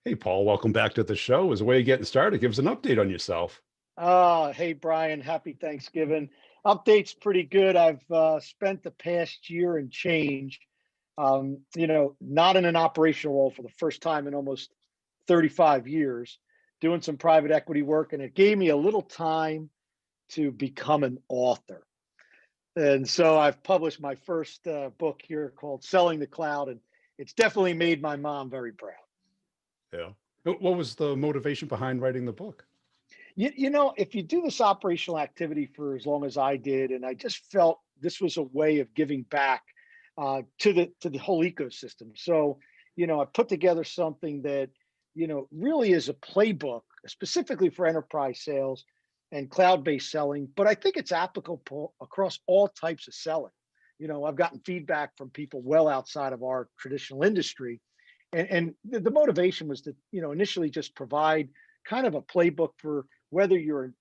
Hey, Paul, welcome back to the show. As a way of getting started, give us an update on yourself. Hey Brian, happy Thanksgiving. Update's pretty good. I've spent the past year and change, not in an operational role for the first time in almost 35 years, doing some private equity work, and it gave me a little time to become an author. And so I've published my first book here called Selling the Cloud, and it's definitely made my mom very proud. Yeah. What was the motivation behind writing the book? If you do this operational activity for as long as I did, and I just felt this was a way of giving back to the whole ecosystem. So, I put together something that really is a playbook specifically for enterprise sales and cloud-based selling. But I think it's applicable across all types of selling. I've gotten feedback from people well outside of our traditional industry, and the motivation was to initially just provide kind of a playbook for whether you're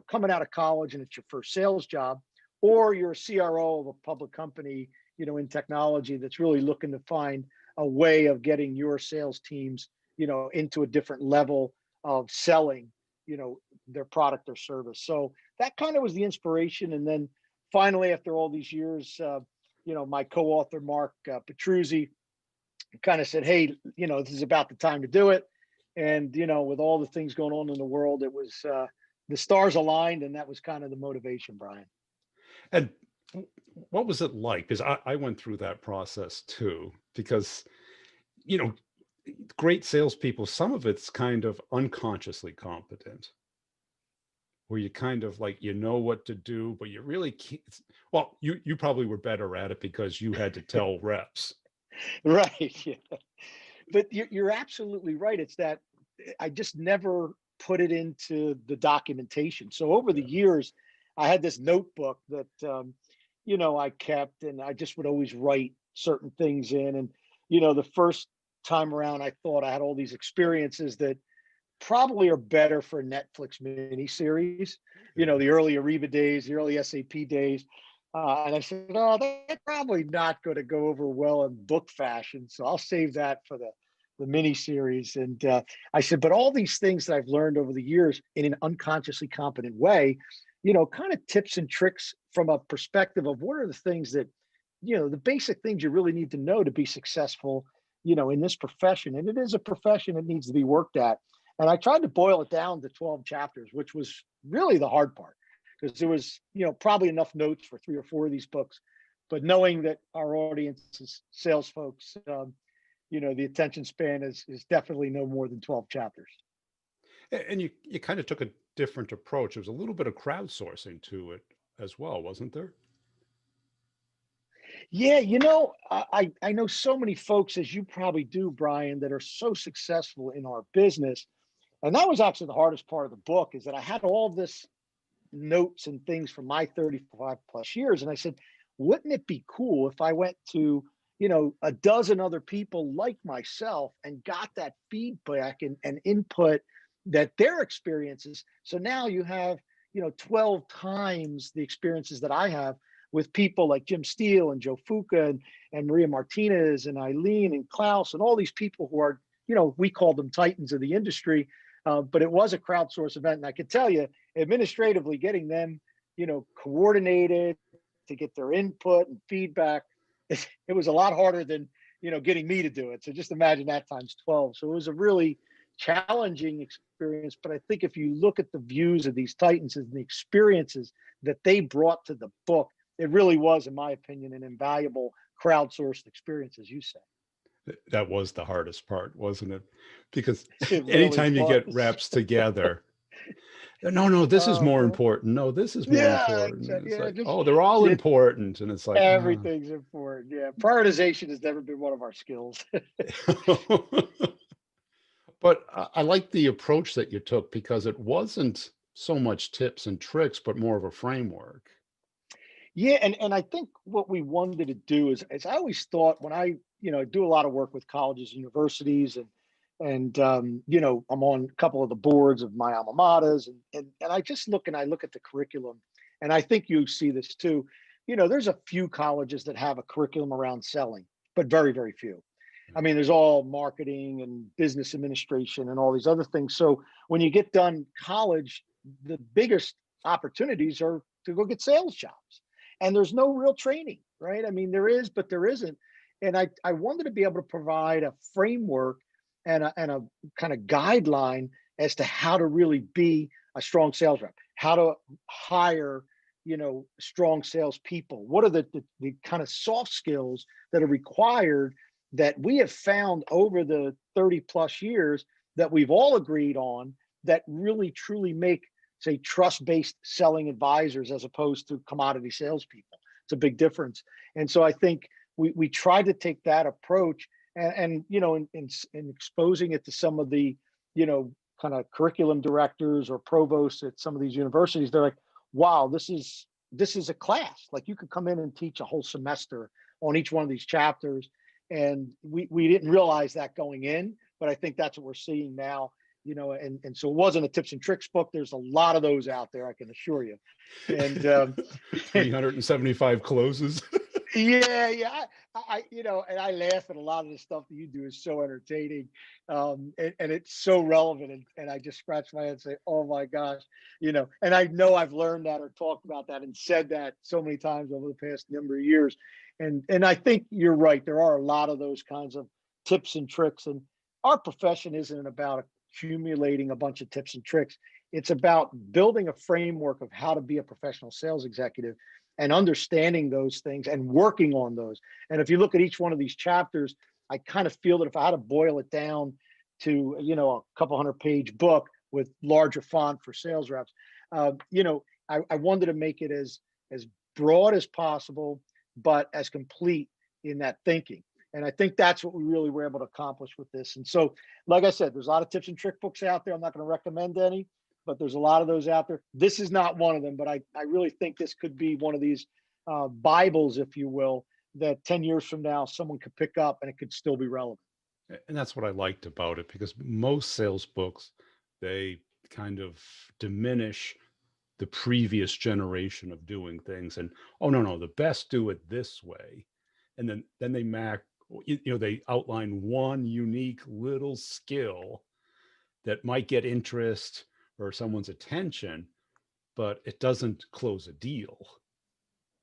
coming out of college and it's your first sales job, or you're a CRO of a public company in technology that's really looking to find a way of getting your sales teams into a different level of selling their product or service. So that kind of was the inspiration. And then finally, after all these years, my co-author Mark Petruzzi kind of said, hey, this is about the time to do it. And with all the things going on in the world, it was the stars aligned, and that was kind of the motivation, Brian. And what was it like? Because I went through that process too, because, you know, great salespeople, some of it's kind of unconsciously competent, where you kind of like, what to do, but you really can't. Well, you probably were better at it because you had to tell reps. Right. Yeah. But you're absolutely right. It's that I just never put it into the documentation. So over the Yeah. years, I had this notebook that I kept, and I just would always write certain things in. And the first time around, I thought I had all these experiences that probably are better for a Netflix miniseries. Yeah. The early Ariba days, the early SAP days. And I said, oh, they're probably not going to go over well in book fashion. So I'll save that for the mini series. And I said, but all these things that I've learned over the years in an unconsciously competent way, kind of tips and tricks from a perspective of what are the things that, the basic things you really need to know to be successful, in this profession. And it is a profession that needs to be worked at. And I tried to boil it down to 12 chapters, which was really the hard part because there was, probably enough notes for 3 or 4 of these books. But knowing that our audience is sales folks, the attention span is definitely no more than 12 chapters. And you kind of took a different approach. There was a little bit of crowdsourcing to it as well, wasn't there? Yeah, I know so many folks, as you probably do, Brian, that are so successful in our business. And that was actually the hardest part of the book is that I had all this notes and things from my 35 plus years. And I said, wouldn't it be cool if I went to, a dozen other people like myself and got that feedback and input that their experiences. So now you have, 12 times the experiences that I have with people like Jim Steele and Joe Fuca and Maria Martinez and Eileen and Klaus and all these people who are, we call them titans of the industry. But it was a crowdsource event. And I could tell you, administratively, getting them, coordinated to get their input and feedback, it was a lot harder than, getting me to do it. So just imagine that times 12. So it was a really challenging experience. But I think if you look at the views of these titans and the experiences that they brought to the book, it really was, in my opinion, an invaluable crowdsourced experience, as you say. That was the hardest part, wasn't it? Because It really anytime you get was. reps together, no, no, this is Oh more man. important. No, this is more Yeah, important. It's yeah, like, just oh, they're all it, important. And it's like, oh. everything's important. Yeah, prioritization has never been one of our skills. But I like the approach that you took because it wasn't so much tips and tricks, but more of a framework. Yeah, and I think what we wanted to do is I always thought when I do a lot of work with colleges and universities and I'm on a couple of the boards of my alma maters and I just look at the curriculum, and I think you see this too. There's a few colleges that have a curriculum around selling, but very, very few. I mean, there's all marketing and business administration and all these other things. So when you get done college, the biggest opportunities are to go get sales jobs. And there's no real training, right? I mean, there is, but there isn't. And I wanted to be able to provide a framework and a kind of guideline as to how to really be a strong sales rep, how to hire, strong salespeople. What are the kind of soft skills that are required that we have found over the 30 plus years that we've all agreed on that really truly make, say, trust-based selling advisors as opposed to commodity salespeople. It's a big difference. And so I think we tried to take that approach and in exposing it to some of the, kind of curriculum directors or provosts at some of these universities. They're like, wow, this is a class. Like you could come in and teach a whole semester on each one of these chapters. And we didn't realize that going in, but I think that's what we're seeing now, and so it wasn't a tips and tricks book. There's a lot of those out there, I can assure you. And 375 closes. yeah. And I laugh at a lot of the stuff that you do is so entertaining, and it's so relevant. And I just scratch my head and say, oh my gosh, and I know I've learned that or talked about that and said that so many times over the past number of years. And I think you're right. There are a lot of those kinds of tips and tricks. And our profession isn't about accumulating a bunch of tips and tricks. It's about building a framework of how to be a professional sales executive and understanding those things and working on those. And if you look at each one of these chapters, I kind of feel that if I had to boil it down to, a couple 100-page book with larger font for sales reps, I wanted to make it as broad as possible, but as complete in that thinking. And I think that's what we really were able to accomplish with this. And so, like I said, there's a lot of tips and trick books out there. I'm not going to recommend any, but there's a lot of those out there. This is not one of them, but I really think this could be one of these Bibles, if you will, that 10 years from now, someone could pick up and it could still be relevant. And that's what I liked about it, because most sales books, they kind of diminish the previous generation of doing things. And, oh, no, the best do it this way. And then they outline one unique little skill that might get interest or someone's attention, but it doesn't close a deal.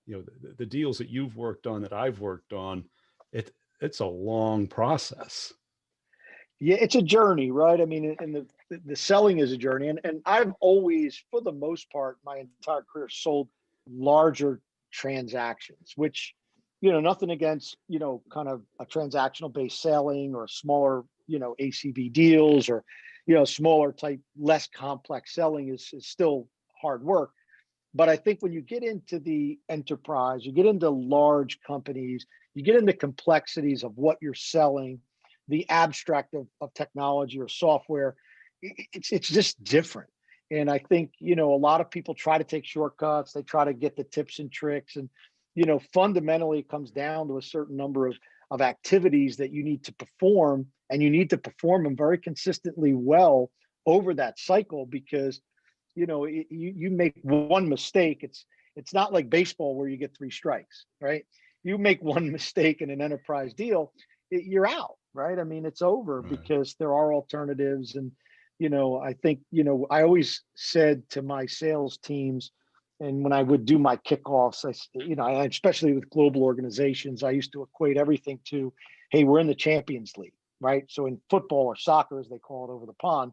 The deals that you've worked on, that I've worked on, it's a long process. Yeah, it's a journey, right? I mean, and the selling is a journey. And I've always, for the most part, my entire career sold larger transactions, which, nothing against, kind of a transactional based selling or smaller, ACV deals or, smaller type, less complex selling is still hard work. But I think when you get into the enterprise, you get into large companies, you get into complexities of what you're selling, the abstract of technology or software, it's just different. And I think, a lot of people try to take shortcuts. They try to get the tips and tricks. And, fundamentally it comes down to a certain number of activities that you need to perform, and you need to perform them very consistently well over that cycle, because you make one mistake. It's not like baseball where you get 3 strikes, right? You make one mistake in an enterprise deal, you're out, right? I mean, it's over, Right. because there are alternatives. And I think I always said to my sales teams, and when I would do my kickoffs, especially with global organizations, I used to equate everything to, hey, we're in the Champions League, right? So in football, or soccer as they call it over the pond,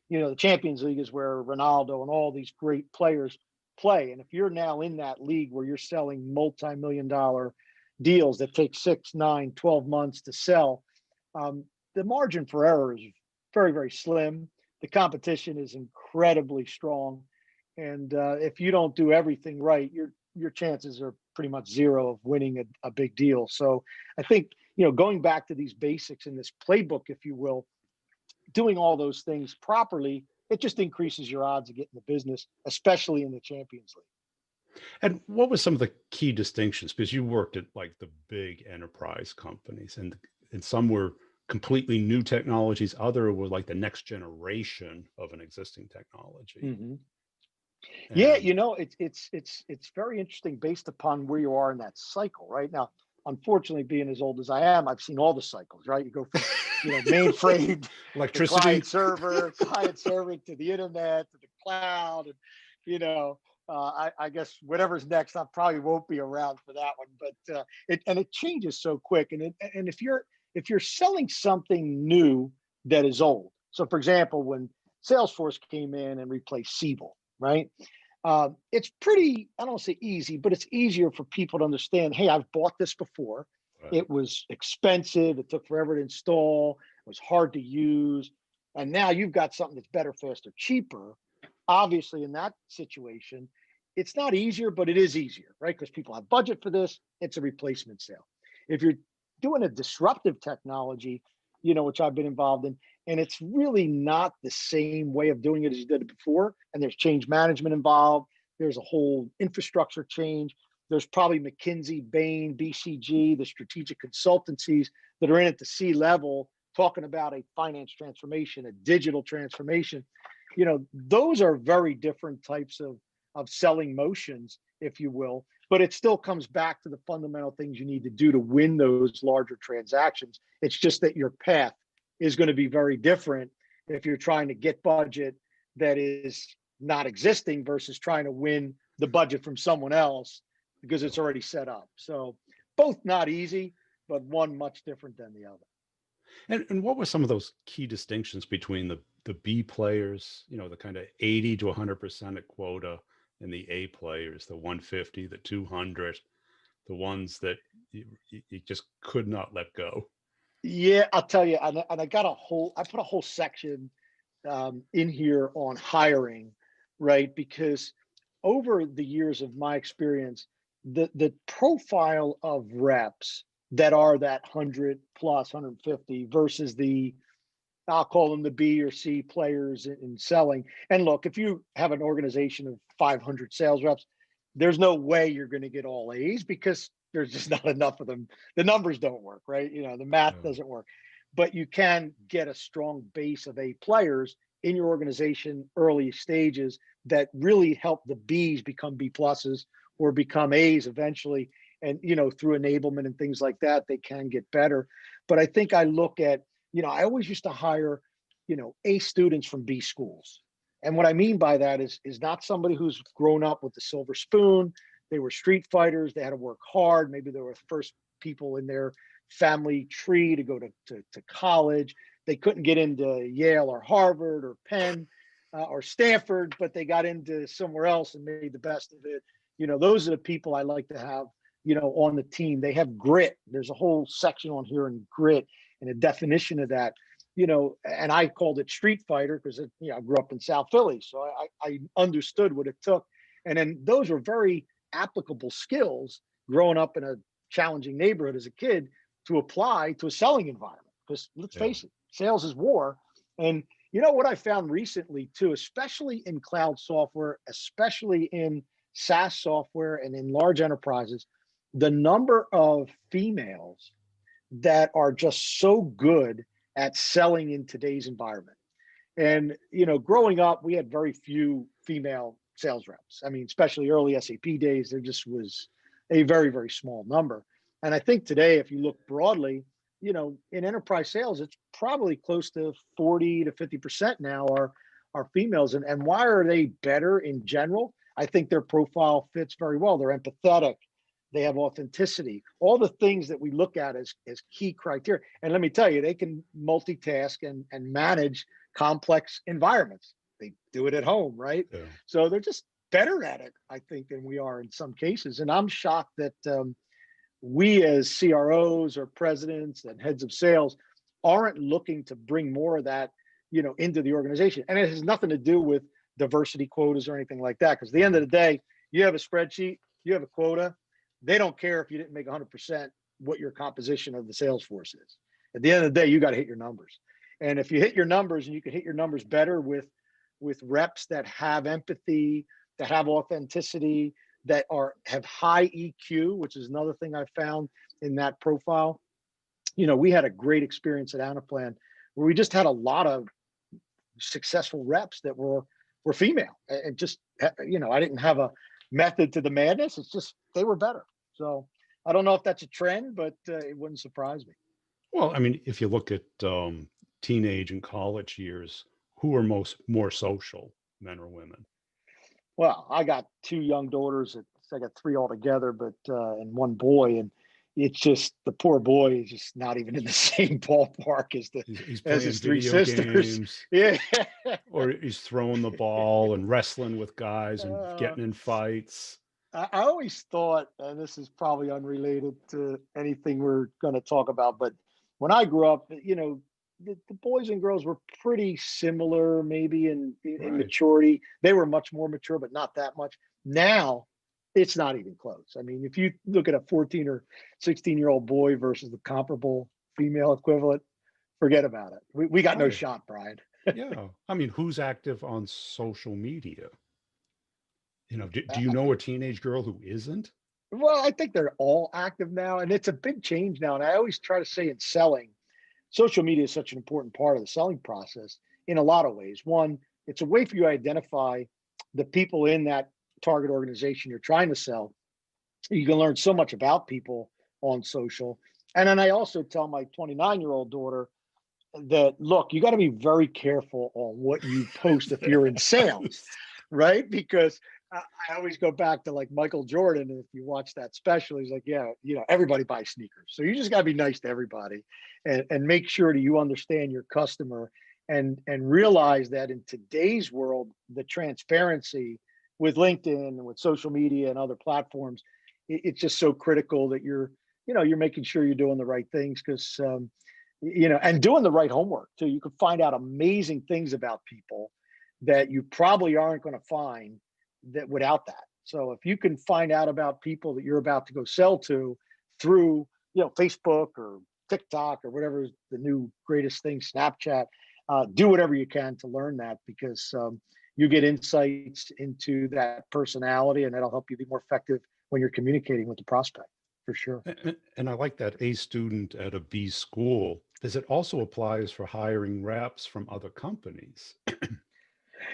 the Champions League is where Ronaldo and all these great players play. And if you're now in that league where you're selling multi-million-dollar deals that take 6, 9, 12 months to sell, the margin for error is very, very slim. The competition is incredibly strong. And if you don't do everything right, your chances are pretty much zero of winning a big deal. So I think, going back to these basics in this playbook, if you will, doing all those things properly, it just increases your odds of getting the business, especially in the Champions League. And what was some of the key distinctions? Because you worked at like the big enterprise companies, and some were completely new technologies. Other were like the next generation of an existing technology. Mm-hmm. Yeah, And it's very interesting based upon where you are in that cycle right now. unfortunately, being as old as I am, I've seen all the cycles, right? You go from, mainframe to Electricity. client server to the internet to the cloud, and I guess whatever's next, I probably won't be around for that one. But it changes so quick, and if you're selling something new that is old. So, for example, when Salesforce came in and replaced Siebel, right? It's pretty, I don't say easy, but it's easier for people to understand. Hey, I've bought this before. Right. It was expensive. It took forever to install. It was hard to use. And now you've got something that's better, faster, cheaper. Obviously, in that situation, it's not easier, but it is easier, right? Because people have budget for this. It's a replacement sale. If you're doing a disruptive technology, which I've been involved in, and it's really not the same way of doing it as you did it before. And there's change management involved. There's a whole infrastructure change. There's probably McKinsey, Bain, BCG, the strategic consultancies that are in at the C level talking about a finance transformation, a digital transformation. Those are very different types of selling motions, if you will. But it still comes back to the fundamental things you need to do to win those larger transactions. It's just that your path is going to be very different if you're trying to get budget that is not existing versus trying to win the budget from someone else because it's already set up. So both not easy, but one much different than the other. And what were some of those key distinctions between the B players, the kind of 80 to 100% at quota, and the A players, the 150, the 200, the ones that you just could not let go? Yeah, I'll tell you, and I put a whole section in here on hiring, right? Because over the years of my experience, the profile of reps that are that 100 plus 150 versus I'll call them the B or C players in selling. And look, if you have an organization of 500 sales reps, there's no way you're going to get all A's because there's just not enough of them. The numbers don't work, right? The math Yeah. doesn't work. But you can get a strong base of A players in your organization early stages that really help the B's become B pluses or become A's eventually. And through enablement and things like that, they can get better. But I think I look at, I always used to hire, A students from B schools. And what I mean by that is not somebody who's grown up with the silver spoon. They were street fighters. They had to work hard. Maybe they were the first people in their family tree to go to college. They couldn't get into Yale or Harvard or Penn or Stanford, but they got into somewhere else and made the best of it. Those are the people I like to have, on the team. They have grit. There's a whole section on here in grit and a definition of that. And I called it street fighter because I grew up in South Philly, so I understood what it took. And then those are very applicable skills growing up in a challenging neighborhood as a kid to apply to a selling environment. Because let's face it, sales is war. And what I found recently too, especially in cloud software, especially in SaaS software and in large enterprises, the number of females that are just so good at selling in today's environment. And, growing up, we had very few female sales reps. I mean, especially early SAP days, there just was a very, very small number. And I think today, if you look broadly, in enterprise sales, it's probably close to 40 to 50% now are females. And why are they better in general? I think their profile fits very well. They're empathetic. They have authenticity, all the things that we look at as key criteria. And let me tell you, they can multitask and manage complex environments. They do it at home, right? Yeah. So they're just better at it, I think, than we are in some cases. And I'm shocked that we as CROs or presidents and heads of sales aren't looking to bring more of that, into the organization. And it has nothing to do with diversity quotas or anything like that. Because at the end of the day, you have a spreadsheet, you have a quota. They don't care if you didn't make 100% what your composition of the sales force is. At the end of the day, you got to hit your numbers. And if you hit your numbers and you can hit your numbers better with reps that have empathy, that have authenticity, that have high EQ, which is another thing I found in that profile. We had a great experience at Anaplan where we just had a lot of successful reps that were female. And just, I didn't have a method to the madness. It's just they were better. So I don't know if that's a trend, but it wouldn't surprise me. Well, I mean, if you look at teenage and college years, who are more social, men or women? Well, I got two young daughters. I got three altogether, but and one boy, and it's just the poor boy is just not even in the same ballpark as the He's as playing his three video sisters. games, Yeah. or he's throwing the ball and wrestling with guys and uh, getting in fights. I always thought, and this is probably unrelated to anything we're going to talk about, but when I grew up, the boys and girls were pretty similar, maybe in Right. maturity. They were much more mature, but not that much. Now, it's not even close. I mean, if you look at a 14 or 16-year-old boy versus the comparable female equivalent, forget about it. We got no Right. shot, Brian. Yeah. I mean, who's active on social media? Do you I know a teenage girl who isn't? Well, I think they're all active now, and it's a big change now. And I always try to say in selling, social media is such an important part of the selling process in a lot of ways. One, it's a way for you to identify the people in that target organization you're trying to sell. You can learn so much about people on social. And then I also tell my 29-year-old daughter that, look, you got to be very careful on what you post if you're in sales, right? Because I always go back to like Michael Jordan. And if you watch that special, he's like, yeah, everybody buys sneakers. So you just got to be nice to everybody and make sure that you understand your customer and realize that in today's world, the transparency with LinkedIn and with social media and other platforms, it's just so critical that you're making sure you're doing the right things because, and doing the right homework too. You can find out amazing things about people that you probably aren't going to find that without that. So if you can find out about people that you're about to go sell to through, Facebook or TikTok or whatever is the new greatest thing, Snapchat, do whatever you can to learn that because you get insights into that personality and that'll help you be more effective when you're communicating with the prospect for sure. And I like that A student at a B school, because it also applies for hiring reps from other companies.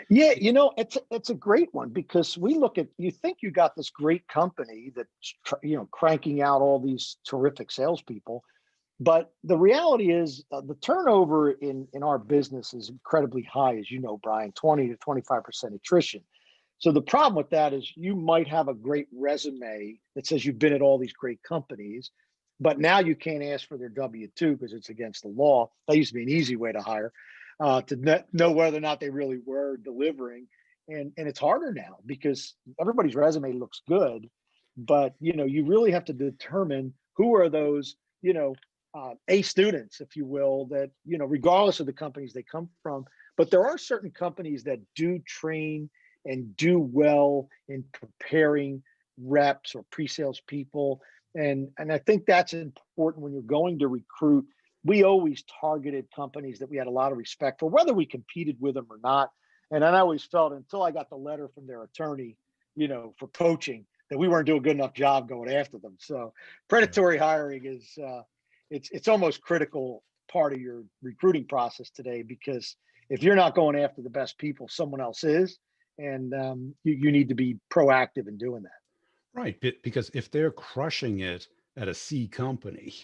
Yeah, it's a great one because we look at you think you got this great company that's cranking out all these terrific salespeople, but the reality is the turnover in our business is incredibly high, as you know, Brian, 20 to 25% attrition. So the problem with that is you might have a great resume that says you've been at all these great companies, but now you can't ask for their W-2 because it's against the law. That used to be an easy way to hire, to know whether or not they really were delivering. And it's harder now because everybody's resume looks good, but you really have to determine who are those, A students, if you will, that, regardless of the companies they come from. But there are certain companies that do train and do well in preparing reps or pre-sales people. And I think that's important when you're going to recruit. We always targeted companies that we had a lot of respect for, whether we competed with them or not. And I always felt until I got the letter from their attorney, for poaching, that we weren't doing a good enough job going after them. So Yeah. predatory hiring is it's almost critical part of your recruiting process today because if you're not going after the best people, someone else is, and you need to be proactive in doing that. Right. Because if they're crushing it at a C company,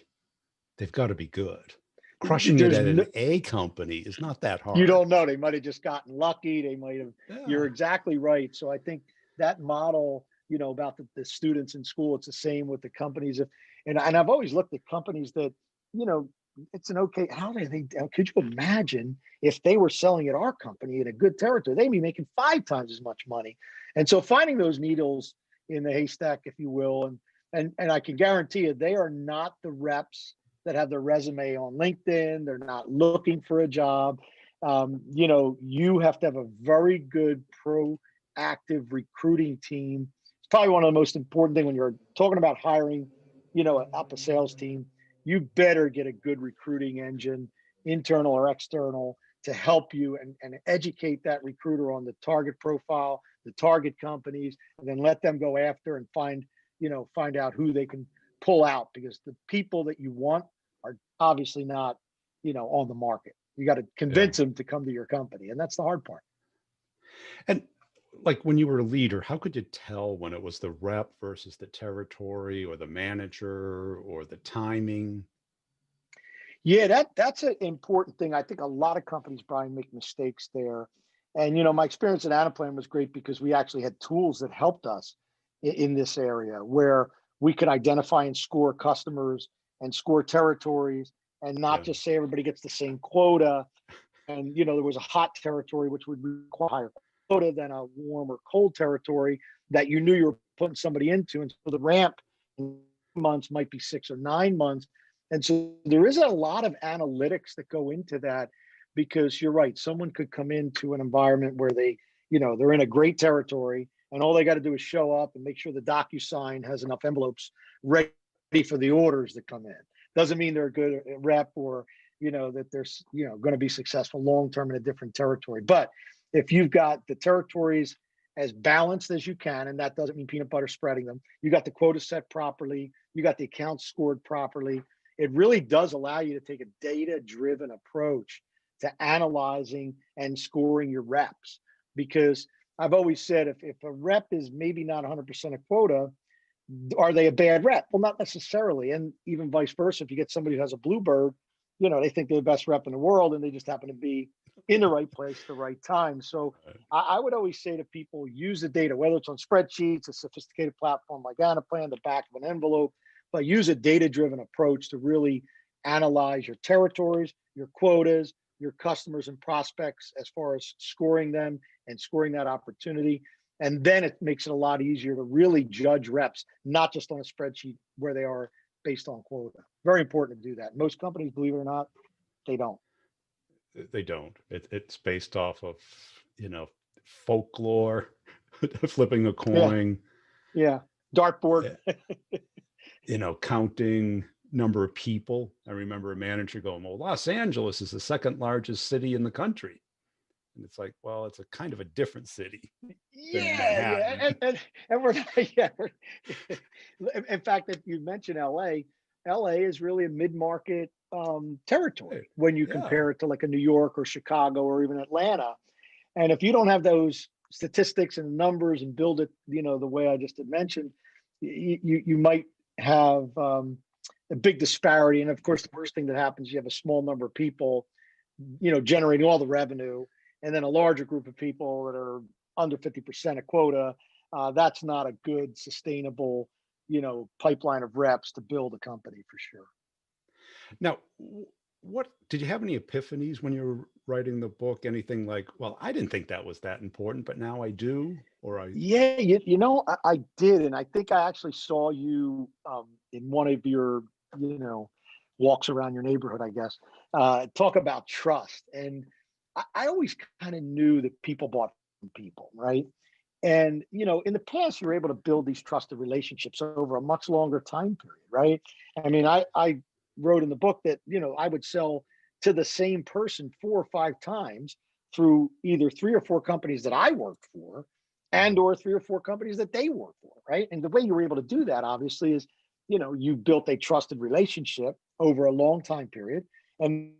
they've got to be good. Crushing it There's at no, an A company is not that you hard. don't know. They might have just gotten lucky. They might have. You're Yeah. exactly right. So I think that model, about the students in school, it's the same with the companies. And I've always looked at companies that, you know, it's an okay. How do they? Could you imagine if they were selling at our company in a good territory? They'd be making 5 times as much money. And so finding those needles in the haystack, if you will, and I can guarantee you, they are not the reps that have their resume on LinkedIn. They're not looking for a job. You have to have a very good proactive recruiting team. It's probably one of the most important things when you're talking about hiring, up a sales team. You better get a good recruiting engine, internal or external, to help you and educate that recruiter on the target profile, the target companies, and then let them go after and find out who they can pull out because the people that you want are obviously not, on the market. You got to Yeah. convince them to come to your company, and that's the hard part. And like when you were a leader, how could you tell when it was the rep versus the territory or the manager or the timing? Yeah, that's an important thing. I think a lot of companies, Brian, make mistakes there. And my experience at Anaplan was great because we actually had tools that helped us in this area where we could identify and score customers and score territories and not Yeah, just say everybody gets the same quota. And there was a hot territory which would require higher quota than a warm or cold territory that you knew you were putting somebody into. And so the ramp in months might be 6 or 9 months. And so there is a lot of analytics that go into that because you're right. Someone could come into an environment where they're in a great territory and all they got to do is show up and make sure the DocuSign has enough envelopes ready for the orders that come in. Doesn't mean they're a good rep or that they're going to be successful long term in a different territory. But if you've got the territories as balanced as you can, and that doesn't mean peanut butter spreading them, you got the quota set properly, you got the accounts scored properly, it really does allow you to take a data driven approach to analyzing and scoring your reps. Because I've always said if a rep is maybe not 100% a quota, are they a bad rep? Well, not necessarily. And even vice versa, if you get somebody who has a bluebird, they think they're the best rep in the world and they just happen to be in the right place at the right time. So right. I would always say to people, use the data, whether it's on spreadsheets, a sophisticated platform like Anaplan, the back of an envelope, but use a data-driven approach to really analyze your territories, your quotas, your customers and prospects as far as scoring them and scoring that opportunity. And then it makes it a lot easier to really judge reps, not just on a spreadsheet where they are based on quota. Very important to do that. Most companies, believe it or not, they don't. They don't. It's based off of, you know, folklore, flipping a Yeah, coin, yeah. Dartboard. eh, counting number of people. I remember a manager going, "Well, Los Angeles is the second largest city in the country." And it's like, well, it's a kind of a different city than Yeah, yeah, Manhattan. and we're not, yeah. In fact, if you mention LA, LA is really a mid-market Eh, territory when you Yeah, compare it to like a New York or Chicago or even Atlanta. And if you don't have those statistics and numbers and build it, the way I just had mentioned, you might have a big disparity. And of course, the worst thing that happens, you have a small number of people, generating all the revenue, and then a larger group of people that are under 50% of quota. That's not a good, sustainable, pipeline of reps to build a company for sure. now, what did you have any epiphanies when you were writing the book? Anything like, well, I didn't think that was that important, but now I do, or I, Yeah, I did, and I think I actually saw you in one of your, you know, walks around your neighborhood, I guess. Talk about trust, and I always kind of knew that people bought from people, right? And in the past, you were able to build these trusted relationships over a much longer time period, right? I mean, I wrote in the book that I would sell to the same person 4 or 5 times through either 3 or 4 companies that I worked for and Mhm. or 3 or 4 companies that they work for, right? And the way you were able to do that obviously is you built a trusted relationship over a long time period, and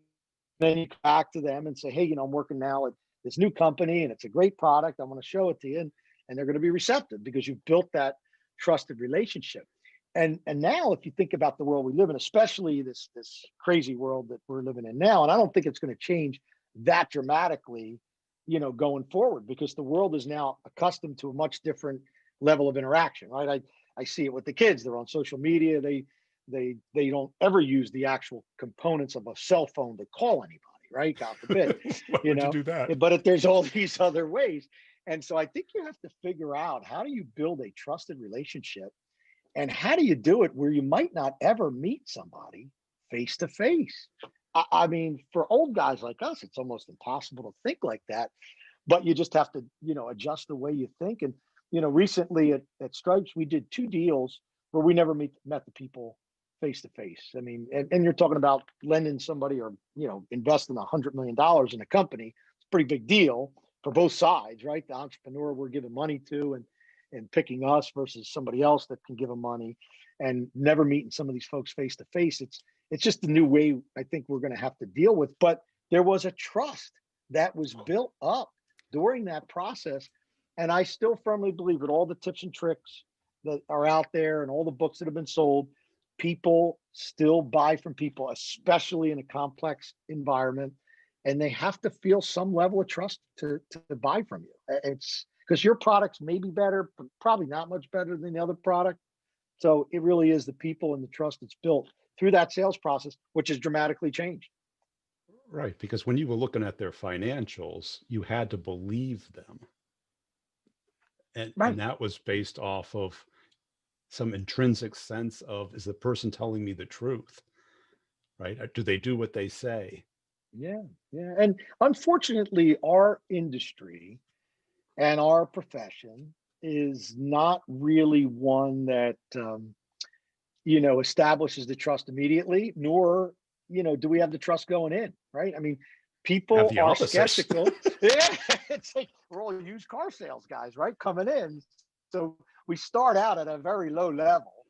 then you come back to them and say, hey, I'm working now at this new company and it's a great product, I want to show it to you, and they're going to be receptive because you've built that trusted relationship. And now if you think about the world we live in, especially this crazy world that we're living in now, and I don't think it's going to change that dramatically going forward, because the world is now accustomed to a much different level of interaction, right? I see it with the kids. They're on social media. They don't ever use the actual components of a cell phone to call anybody, right? God forbid, Why you would you know. do that? But there's all these other ways, and so I think you have to figure out, how do you build a trusted relationship, and how do you do it where you might not ever meet somebody face to face? I mean, for old guys like us, it's almost impossible to think like that, but you just have to adjust the way you think. And recently at Stripes, we did 2 deals where we never met the people face to face. I mean, and you're talking about lending somebody or investing $100 million in a company. It's a pretty big deal for both sides, right? The entrepreneur we're giving money to, and picking us versus somebody else that can give them money, and never meeting some of these folks face to face. It's just the new way I think we're going to have to deal with. But there was a trust that was built up during that process. And I still firmly believe with all the tips and tricks that are out there and all the books that have been sold, people still buy from people, especially in a complex environment. And they have to feel some level of trust to buy from you. It's because your products may be better, but probably not much better than the other product. So it really is the people and the trust that's built through that sales process, which has dramatically changed. Right. Because when you were looking at their financials, you had to believe them. And Right. that was based off of some intrinsic sense of, is the person telling me the truth? Right? Do they do what they say? Yeah. Yeah. And unfortunately, our industry and our profession is not really one that establishes the trust immediately, nor do we have the trust going in, right? I mean, Have people the are opposite. skeptical. Yeah, it's like we're all used car sales guys, right? Coming in, so we start out at a very low level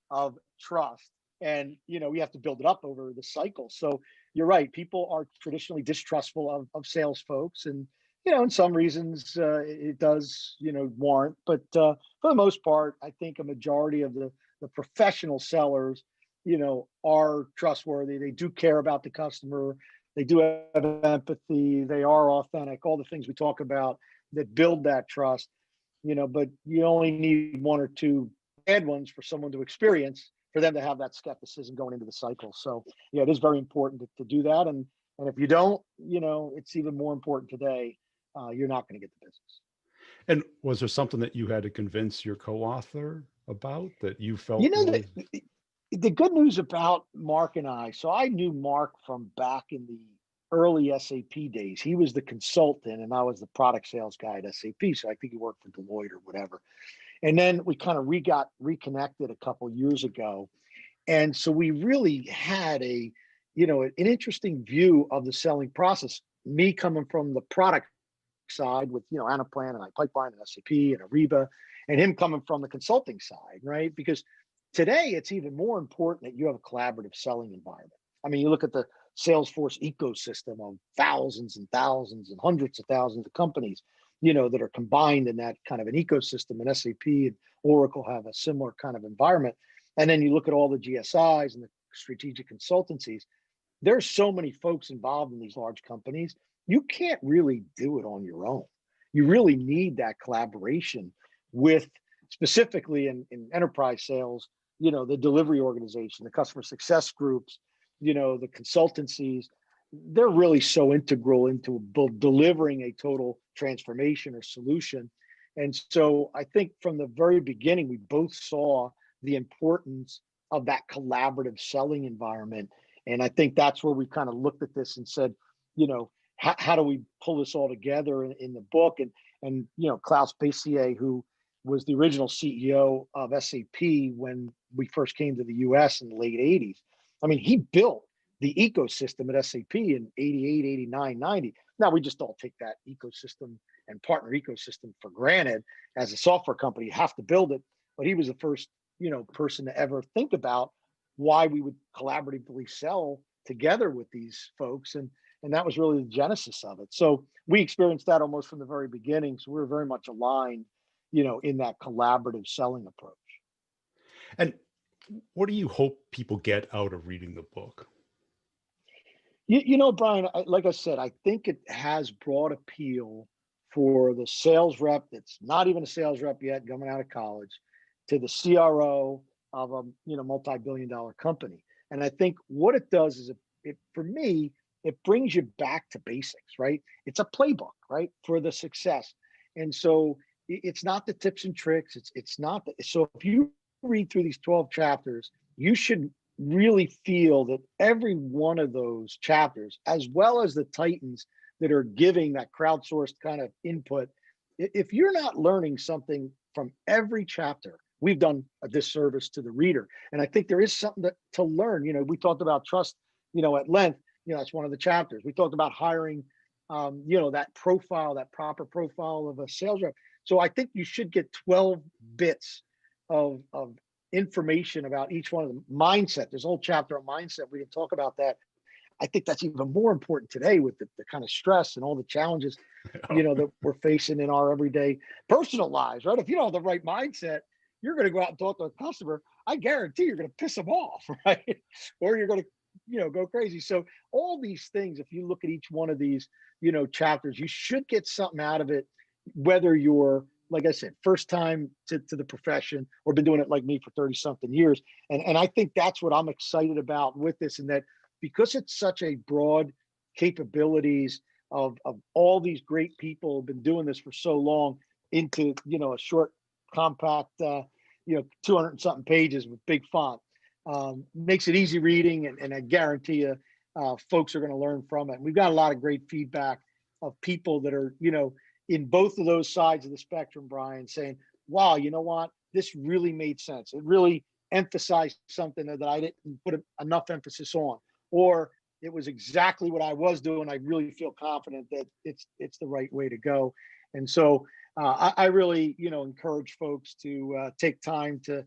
of trust, and we have to build it up over the cycle. So you're right, people are traditionally distrustful of sales folks, and in some reasons it does warrant, but for the most part, I think a majority of the professional sellers are trustworthy. They do care about the customer, they do have empathy, they are authentic, all the things we talk about that build that trust. But you only need one or two bad ones for someone to experience for them to have that skepticism going into the cycle. So yeah, it is very important to do that. And if you don't, it's even more important today. You're not going to get the business. And was there something that you had to convince your co-author about that you You felt know really? the good news about Mark and I. So I knew Mark from back in the early SAP days. He was the consultant, and I was the product sales guy at SAP. So I think he worked for Deloitte or whatever. And then we kind of got reconnected a couple years ago. And so we really had an interesting view of the selling process. Me coming from the product side with, Anaplan and iPipeline and SAP and Ariba, and him coming from the consulting side, right? Because today it's even more important that you have a collaborative selling environment. I mean, you look at the Salesforce ecosystem of thousands and thousands and hundreds of thousands of companies, that are combined in that kind of an ecosystem, and SAP and Oracle have a similar kind of environment. And then you look at all the GSIs and the strategic consultancies. There's so many folks involved in these large companies. You can't really do it on your own. You really need that collaboration with, specifically in enterprise sales, the delivery organization, the customer success groups, the consultancies. They're really so integral into delivering a total transformation or solution. And so I think from the very beginning, we both saw the importance of that collaborative selling environment. And I think that's where we kind of looked at this and said, how do we pull this all together in the book? And Klaus Bessier, who was the original CEO of SAP when we first came to the US in the late 80s. I mean, he built the ecosystem at SAP in 88, 89, 90. Now we just all take that ecosystem and partner ecosystem for granted. As a software company, you have to build it. But he was the first, person to ever think about why we would collaboratively sell together with these folks. And that was really the genesis of it. So we experienced that almost from the very beginning. So we were very much aligned, in that collaborative selling approach. And what do you hope people get out of reading the book? Brian, like I said, I think it has broad appeal for the sales rep that's not even a sales rep yet, coming out of college, to the CRO of a multi-billion-dollar company. And I think what it does is it for me, it brings you back to basics, right? It's a playbook, right, for the success. And so it's not the tips and tricks. It's not so if you read through these 12 chapters, you should really feel that every one of those chapters, as well as the titans that are giving that crowdsourced kind of input, if you're not learning something from every chapter, we've done a disservice to the reader. And I think there is something to learn. We talked about trust, at length. That's one of the chapters. We talked about hiring, that profile, that proper profile of a sales rep. So I think you should get 12 bits of information about each one of them. Mindset, there's a whole chapter on mindset. We can talk about that. I think that's even more important today with the kind of stress and all the challenges. that we're facing in our everyday personal lives, right? If you don't have the right mindset, you're going to go out and talk to a customer. I guarantee you're going to piss them off, right? Or you're going to, go crazy. So all these things, if you look at each one of these, chapters, you should get something out of it, whether you're, like I said, first time to the profession or been doing it like me for 30 something years. And I think that's what I'm excited about with this, and that because it's such a broad capabilities of all these great people who've been doing this for so long into, a short, compact, 200 and something pages with big font. Makes it easy reading, and I guarantee you, folks are going to learn from it. And we've got a lot of great feedback of people that are, in both of those sides of the spectrum, Brian, saying, wow, you know what? This really made sense. It really emphasized something that I didn't put enough emphasis on, or it was exactly what I was doing. I really feel confident that it's the right way to go. And so I really, encourage folks to take time to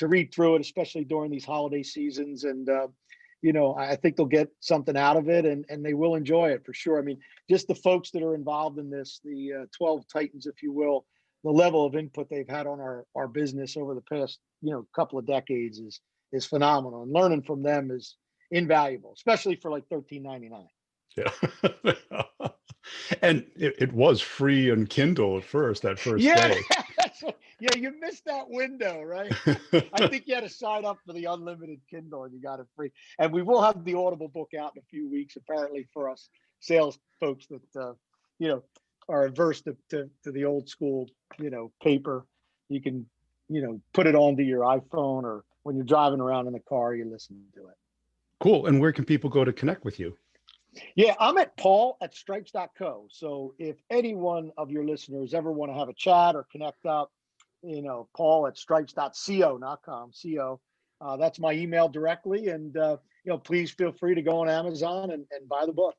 read through it, especially during these holiday seasons. And I think they'll get something out of it, and they will enjoy it for sure. I mean, just the folks that are involved in this, the 12 Titans, if you will, the level of input they've had on our business over the past, couple of decades is phenomenal. And learning from them is invaluable, especially for like $13.99. Yeah. And it was free on Kindle at first, that first Yeah, day. yeah, you missed that window, right? I think you had to sign up for the unlimited Kindle and you got it free. And we will have the Audible book out in a few weeks, apparently, for us sales folks that are averse to the old school, paper. You can, put it onto your iPhone, or when you're driving around in the car, you listen to it. Cool. And where can people go to connect with you? Yeah, I'm at paul@stripes.co. So if any one of your listeners ever want to have a chat or connect up, paul@stripes.co, not com, co. That's my email directly. And, please feel free to go on Amazon and buy the book.